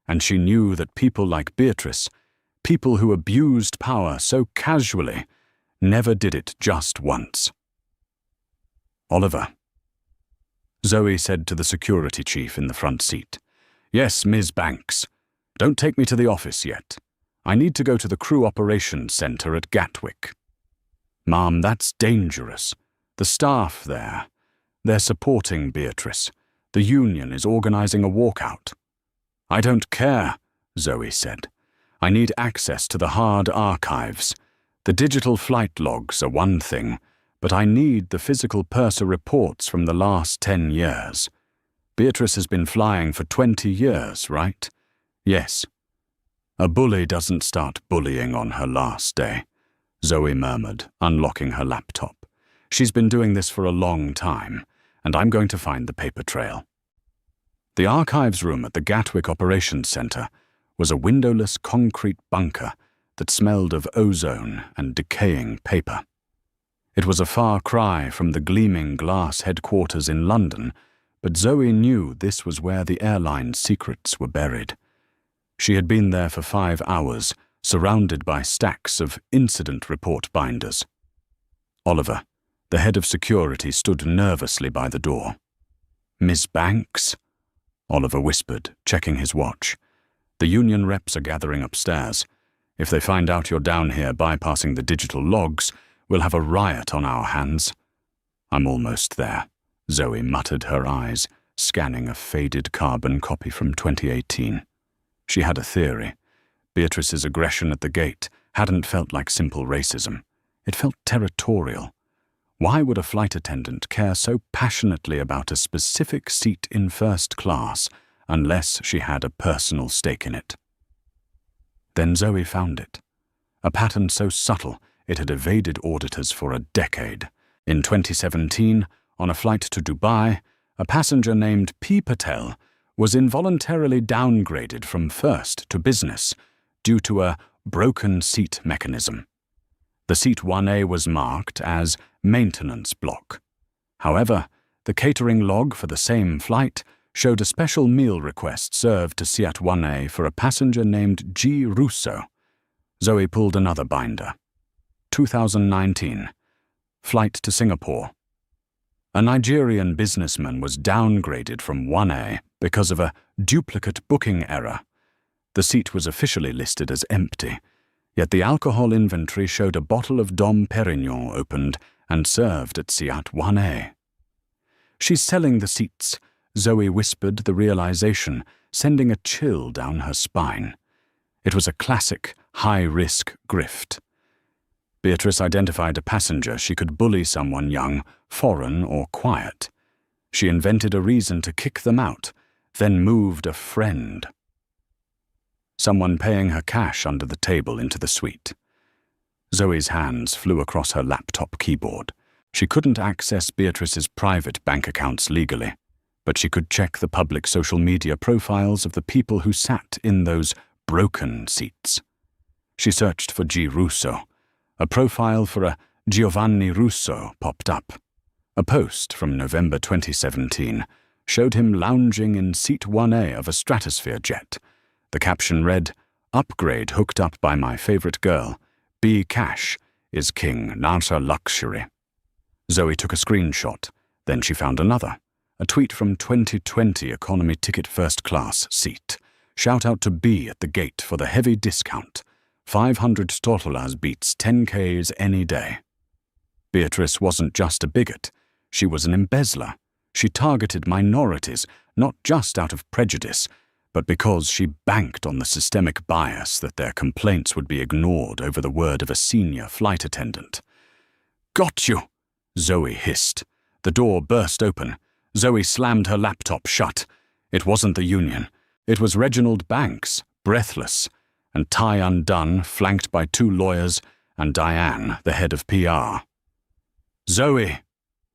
and she knew that people like Beatrice, people who abused power so casually, never did it just once. "Oliver," Zoe said to the security chief in the front seat, Yes, Ms. Banks. Don't take me to the office yet. I need to go to the crew operations center at Gatwick. Ma'am, that's dangerous. The staff there, they're supporting Beatrice. The union is organizing a walkout. I don't care, Zoe said. I need access to the hard archives. The digital flight logs are one thing, but I need the physical purser reports from the last 10 years. Beatrice has been flying for 20 years, right? Yes. A bully doesn't start bullying on her last day, Zoe murmured, unlocking her laptop. She's been doing this for a long time, and I'm going to find the paper trail. The archives room at the Gatwick Operations Center was a windowless concrete bunker that smelled of ozone and decaying paper. It was a far cry from the gleaming glass headquarters in London, but Zoe knew this was where the airline's secrets were buried. She had been there for 5 hours, surrounded by stacks of incident report binders. Oliver, the head of security, stood nervously by the door. Miss Banks? Oliver whispered, checking his watch. The union reps are gathering upstairs. If they find out you're down here bypassing the digital logs, we'll have a riot on our hands. I'm almost there, Zoe muttered, her eyes scanning a faded carbon copy from 2018. She had a theory. Beatrice's aggression at the gate hadn't felt like simple racism. It felt territorial. Why would a flight attendant care so passionately about a specific seat in first class unless she had a personal stake in it? Then Zoe found it. A pattern so subtle it had evaded auditors for a decade. In 2017, on a flight to Dubai, a passenger named P. Patel was involuntarily downgraded from first to business due to a broken seat mechanism. The seat 1A was marked as maintenance block. However, the catering log for the same flight showed a special meal request served to Seat 1A for a passenger named G. Russo. Zoe pulled another binder. 2019. Flight to Singapore. A Nigerian businessman was downgraded from 1A because of a duplicate booking error. The seat was officially listed as empty, yet the alcohol inventory showed a bottle of Dom Perignon opened and served at Seat 1A. She's selling the seats, Zoe whispered, the realization sending a chill down her spine. It was a classic high-risk grift. Beatrice identified a passenger she could bully someone young, foreign or quiet. She invented a reason to kick them out, then moved a friend. Someone paying her cash under the table into the suite. Zoe's hands flew across her laptop keyboard. She couldn't access Beatrice's private bank accounts legally, but she could check the public social media profiles of the people who sat in those broken seats. She searched for G. Russo. A profile for a Giovanni Russo popped up. A post from November 2017 showed him lounging in seat 1A of a Stratosphere jet. The caption read, "Upgrade hooked up by my favorite girl. B. Cash is king, Nasa luxury." Zoe took a screenshot. Then she found another. A tweet from 2020 economy ticket first class seat. Shout out to B at the gate for the heavy discount. 500 Tortolas beats 10Ks any day. Beatrice wasn't just a bigot. She was an embezzler. She targeted minorities, not just out of prejudice, but because she banked on the systemic bias that their complaints would be ignored over the word of a senior flight attendant. "Got you!" Zoe hissed. The door burst open. Zoe slammed her laptop shut. It wasn't the union. It was Reginald Banks, breathless, and tie undone, flanked by 2 lawyers, and Diane, the head of PR. "Zoe,"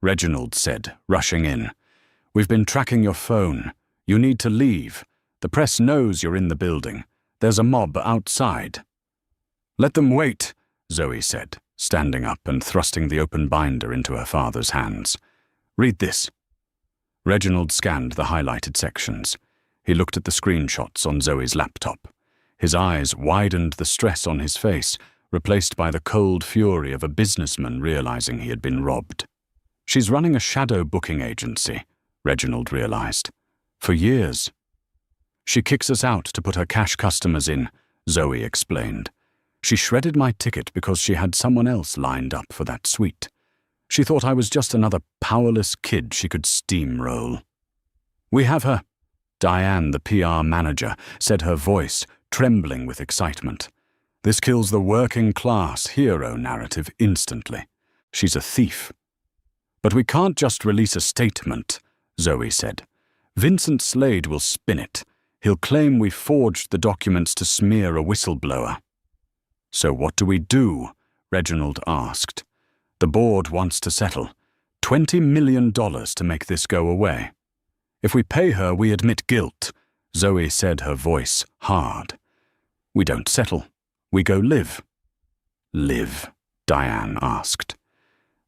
Reginald said, rushing in. "We've been tracking your phone. You need to leave. The press knows you're in the building. There's a mob outside." "Let them wait," Zoe said, standing up and thrusting the open binder into her father's hands. "Read this." Reginald scanned the highlighted sections. He looked at the screenshots on Zoe's laptop. His eyes widened, the stress on his face replaced by the cold fury of a businessman realizing he had been robbed. "She's running a shadow booking agency," Reginald realized. "For years." She kicks us out to put her cash customers in, Zoe explained. She shredded my ticket because she had someone else lined up for that suite. She thought I was just another powerless kid she could steamroll. We have her, Diane, the PR manager, said, her voice trembling with excitement. This kills the working-class hero narrative instantly. She's a thief. But we can't just release a statement, Zoe said. Vincent Slade will spin it. He'll claim we forged the documents to smear a whistleblower. So what do we do? Reginald asked. The board wants to settle. $20 million to make this go away. If we pay her, we admit guilt, Zoe said, her voice hard. We don't settle. We go live. Live? Diane asked.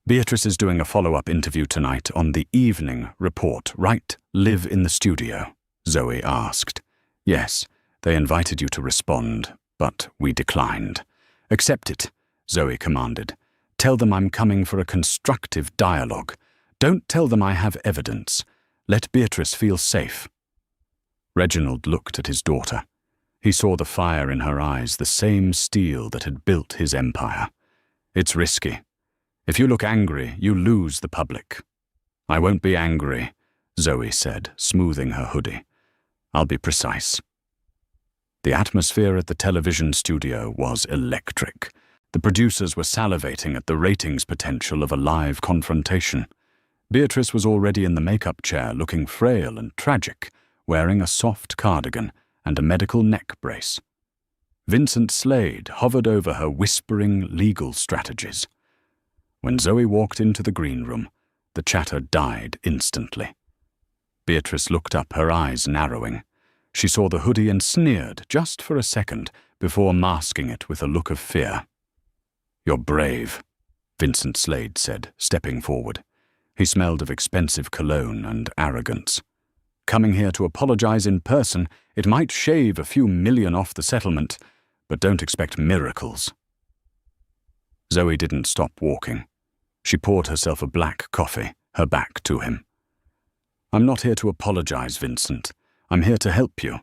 Beatrice is doing a follow-up interview tonight on the evening report, right? Live in the studio? Zoe asked. Yes, they invited you to respond, but we declined. Accept it, Zoe commanded. Tell them I'm coming for a constructive dialogue. Don't tell them I have evidence. Let Beatrice feel safe. Reginald looked at his daughter. He saw the fire in her eyes, the same steel that had built his empire. It's risky. If you look angry, you lose the public. I won't be angry, Zoe said, smoothing her hoodie. I'll be precise. The atmosphere at the television studio was electric. The producers were salivating at the ratings potential of a live confrontation. Beatrice was already in the makeup chair, looking frail and tragic, wearing a soft cardigan and a medical neck brace. Vincent Slade hovered over her, whispering legal strategies. When Zoe walked into the green room, the chatter died instantly. Beatrice looked up, her eyes narrowing. She saw the hoodie and sneered just for a second before masking it with a look of fear. You're brave, Vincent Slade said, stepping forward. He smelled of expensive cologne and arrogance. Coming here to apologize in person, it might shave a few million off the settlement, but don't expect miracles. Zoe didn't stop walking. She poured herself a black coffee, her back to him. I'm not here to apologize, Vincent. I'm here to help you.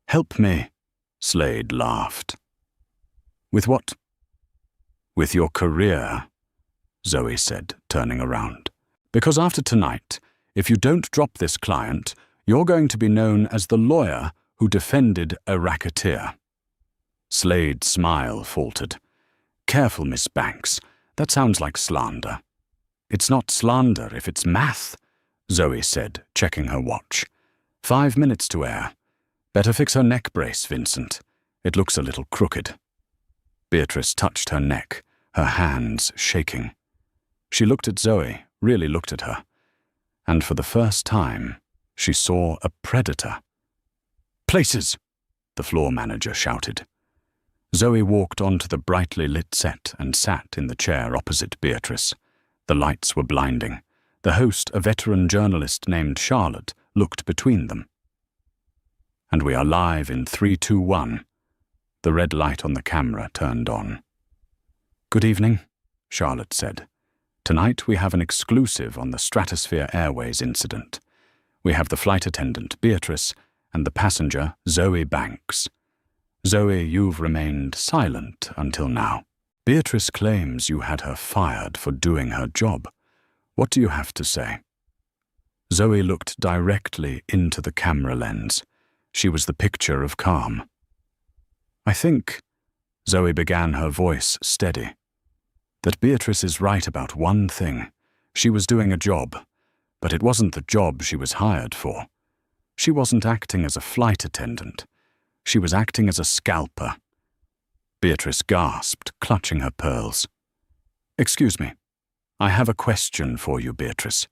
Help me, Slade laughed. With what? With your career, Zoe said, turning around. Because after tonight, if you don't drop this client, you're going to be known as the lawyer who defended a racketeer. Slade's smile faltered. Careful, Miss Banks. That sounds like slander. It's not slander if it's math, Zoe said, checking her watch. 5 minutes to air. Better fix her neck brace, Vincent. It looks a little crooked. Beatrice touched her neck, her hands shaking. She looked at Zoe, really looked at her. And for the first time, she saw a predator. Places, the floor manager shouted. Zoe walked onto the brightly lit set and sat in the chair opposite Beatrice. The lights were blinding. The host, a veteran journalist named Charlotte, looked between them. And we are live in 3, 2, 1. The red light on the camera turned on. Good evening, Charlotte said. Tonight we have an exclusive on the Stratosphere Airways incident. We have the flight attendant, Beatrice, and the passenger, Zoe Banks. Zoe, you've remained silent until now. Beatrice claims you had her fired for doing her job. What do you have to say? Zoe looked directly into the camera lens. She was the picture of calm. I think, Zoe began, her voice steady, that Beatrice is right about one thing. She was doing a job, but it wasn't the job she was hired for. She wasn't acting as a flight attendant. She was acting as a scalper. Beatrice gasped, clutching her pearls. Excuse me. I have a question for you, Beatrice,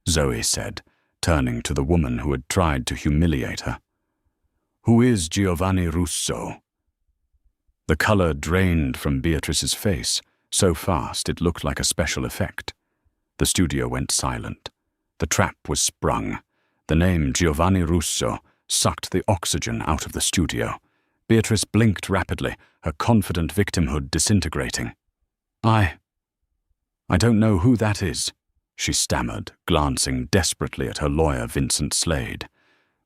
Zoe said, turning to the woman who had tried to humiliate her. Who is Giovanni Russo? The color drained from Beatrice's face, so fast it looked like a special effect. The studio went silent. The trap was sprung. The name Giovanni Russo sucked the oxygen out of the studio. Beatrice blinked rapidly, her confident victimhood disintegrating. I don't know who that is, she stammered, glancing desperately at her lawyer, Vincent Slade.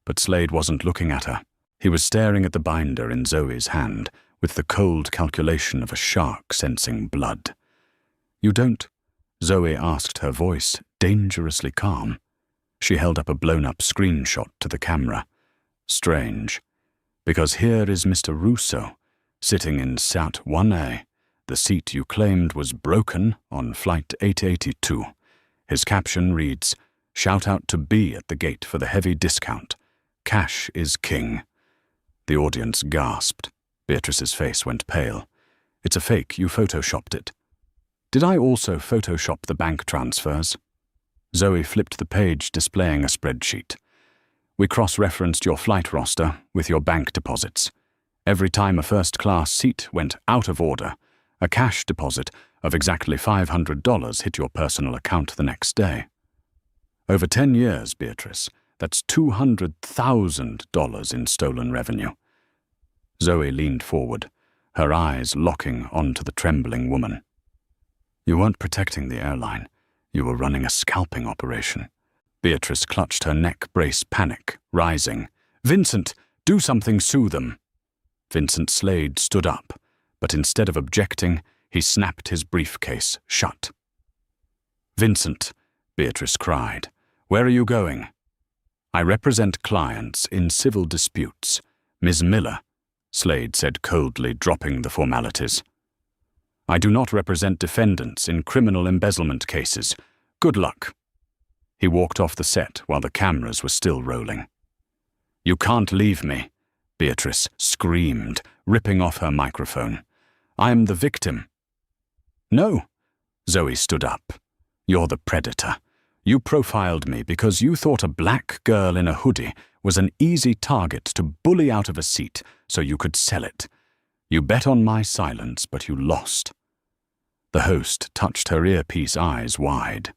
But Slade wasn't looking at her. He was staring at the binder in Zoe's hand, with the cold calculation of a shark sensing blood. "You don't?" Zoe asked, her voice dangerously calm. She held up a blown-up screenshot to the camera. "Strange, because here is Mr. Russo, sitting in Sat 1A, the seat you claimed was broken on Flight 882. His caption reads, 'Shout out to B at the gate for the heavy discount. Cash is king.'" The audience gasped. Beatrice's face went pale. "It's a fake, you photoshopped it." "Did I also photoshop the bank transfers?" Zoe flipped the page displaying a spreadsheet. "We cross-referenced your flight roster with your bank deposits. Every time a first-class seat went out of order, a cash deposit of exactly $500 hit your personal account the next day. Over 10 years, Beatrice, that's $200,000 in stolen revenue." Zoe leaned forward, her eyes locking onto the trembling woman. "You weren't protecting the airline. You were running a scalping operation." Beatrice clutched her neck brace, panic, rising. "Vincent, do something, sue them." Vincent Slade stood up, but instead of objecting, he snapped his briefcase shut. "Vincent," Beatrice cried, "where are you going?" "I represent clients in civil disputes. Ms. Miller," Slade said coldly, dropping the formalities. "I do not represent defendants in criminal embezzlement cases. Good luck." He walked off the set while the cameras were still rolling. "You can't leave me," Beatrice screamed, ripping off her microphone. "I am the victim." "No." Zoe stood up. "You're the predator. You profiled me because you thought a black girl in a hoodie was an easy target to bully out of a seat so you could sell it. You bet on my silence, but you lost." The host touched her earpiece, eyes wide.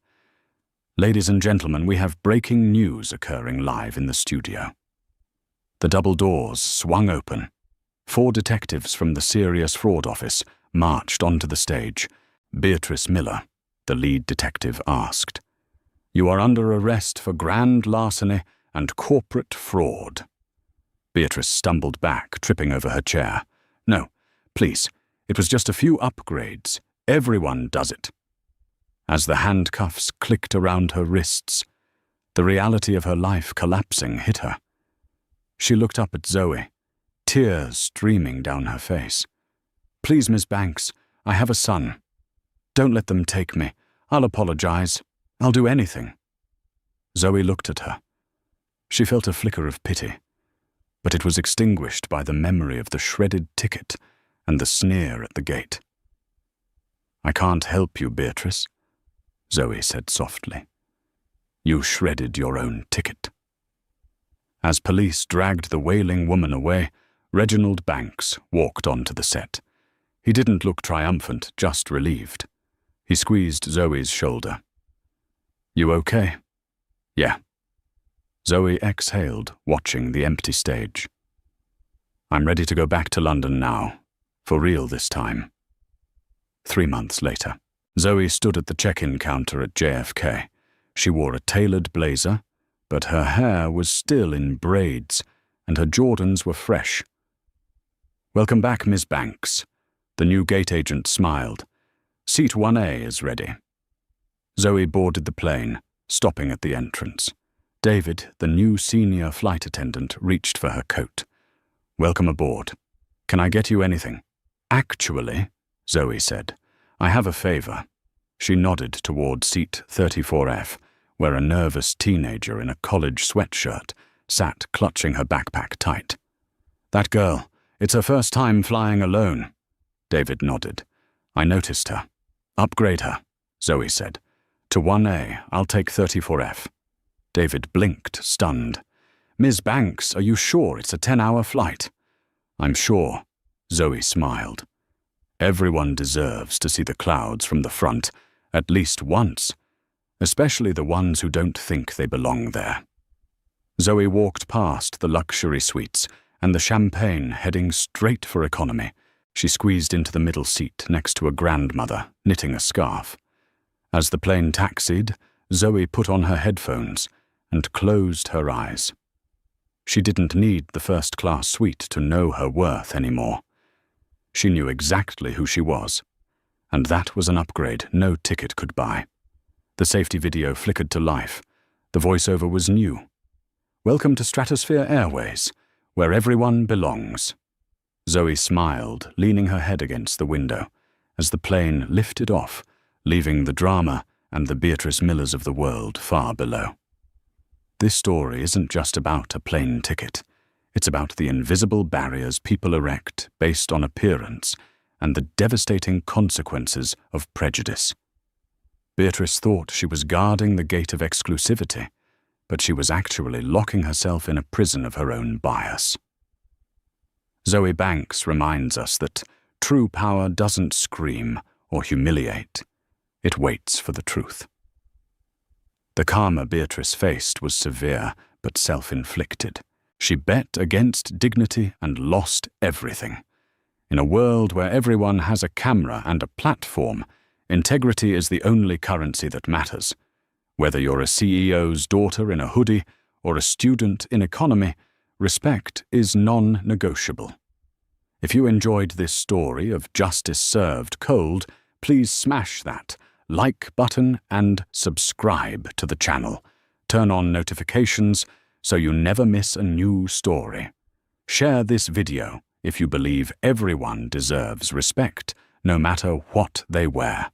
"Ladies and gentlemen, we have breaking news occurring live in the studio." The double doors swung open. 4 detectives from the Serious Fraud Office marched onto the stage. Beatrice Miller, the lead detective, asked, "You are under arrest for grand larceny and corporate fraud." Beatrice stumbled back, tripping over her chair. "No, please, it was just a few upgrades. Everyone does it." As the handcuffs clicked around her wrists, the reality of her life collapsing hit her. She looked up at Zoe, tears streaming down her face. "Please, Miss Banks, I have a son. Don't let them take me. I'll apologize. I'll do anything." Zoe looked at her. She felt a flicker of pity, but it was extinguished by the memory of the shredded ticket and the sneer at the gate. "I can't help you, Beatrice," Zoe said softly. "You shredded your own ticket." As police dragged the wailing woman away, Reginald Banks walked onto the set. He didn't look triumphant, just relieved. He squeezed Zoe's shoulder. "You okay?" "Yeah." Zoe exhaled, watching the empty stage. "I'm ready to go back to London now, for real this time." 3 months later, Zoe stood at the check-in counter at JFK. She wore a tailored blazer, but her hair was still in braids, and her Jordans were fresh. "Welcome back, Miss Banks." The new gate agent smiled. "Seat 1A is ready." Zoe boarded the plane, stopping at the entrance. David, the new senior flight attendant, reached for her coat. "Welcome aboard. Can I get you anything?" "Actually," Zoe said, "I have a favor." She nodded toward seat 34F, where a nervous teenager in a college sweatshirt sat clutching her backpack tight. "That girl, it's her first time flying alone." David nodded. "I noticed her." "Upgrade her," Zoe said. "To 1A, I'll take 34F. David blinked, stunned. "Ms. Banks, are you sure it's a 10-hour flight?" "I'm sure," Zoe smiled. "Everyone deserves to see the clouds from the front, at least once, especially the ones who don't think they belong there." Zoe walked past the luxury suites and the champagne heading straight for economy. She squeezed into the middle seat next to a grandmother knitting a scarf. As the plane taxied, Zoe put on her headphones and closed her eyes. She didn't need the first-class suite to know her worth anymore. She knew exactly who she was, and that was an upgrade no ticket could buy. The safety video flickered to life. The voiceover was new. "Welcome to Stratosphere Airways, where everyone belongs." Zoe smiled, leaning her head against the window, as the plane lifted off, leaving the drama and the Beatrice Millers of the world far below. This story isn't just about a plane ticket. It's about the invisible barriers people erect based on appearance and the devastating consequences of prejudice. Beatrice thought she was guarding the gate of exclusivity, but she was actually locking herself in a prison of her own bias. Zoe Banks reminds us that true power doesn't scream or humiliate. It waits for the truth. The karma Beatrice faced was severe but self-inflicted. She bet against dignity and lost everything. In a world where everyone has a camera and a platform, integrity is the only currency that matters. Whether you're a CEO's daughter in a hoodie or a student in economy, respect is non-negotiable. If you enjoyed this story of justice served cold, please smash that like button and subscribe to the channel. Turn on notifications so you never miss a new story. Share this video if you believe everyone deserves respect, no matter what they wear.